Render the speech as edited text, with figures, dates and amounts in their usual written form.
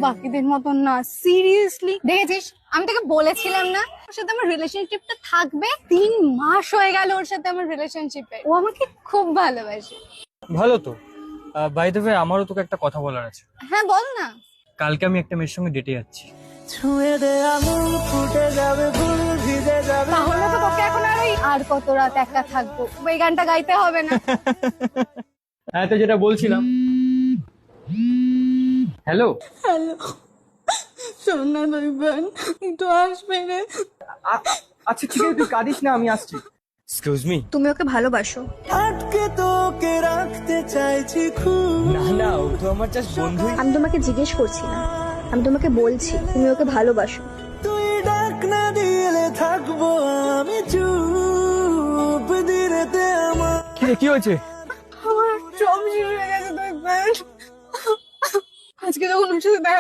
বাকিদের মতন না, সিরিয়াসলি দেখেছিস, আমি তোকে বলেছিলাম না ওর সাথে আমার রিলেশনশিপটা থাকবে। 3 মাস হয়ে গেল ওর সাথে আমার রিলেশনশিপে। ও আমাকে খুব ভালোবাসে। ভালো তো। বাই দ্য ওয়ে, আমারও তোকে একটা কথা বলার আছে। হ্যাঁ বল না। কালকে আমি একটা মেয়ের সঙ্গে ডেটে যাচ্ছি। তাহলে তো তোকে এখন আর কত রাত একা থাকবো, ওই গানটা গাইতে হবে না। হ্যাঁ, তো যেটা বলছিলাম। হ্যালো। হ্যালো, শোন না ভাইবান, একটু আসবে রে। আচ্ছা ঠিক আছে, তুই কাঁদিস না, আমি আসছি। Excuse me. তুমি ওকে ভালোবাসো? আটকে তোকে রাখতে চাইছি খুব। না না, ও তো আমার জাস্ট বন্ধুই। আমি তোমাকে জিজ্ঞেস করছি না, আমি তোমাকে বলছি তুমি ওকে ভালোবাসো। তুই ডাক না দিলে থাকবো আমি চুপ, দিরেতে আমার কি হয়েছে? আমার সব শেষ হয়ে গেছে ভাইবান। আজকে যখন ওর সাথে দেখা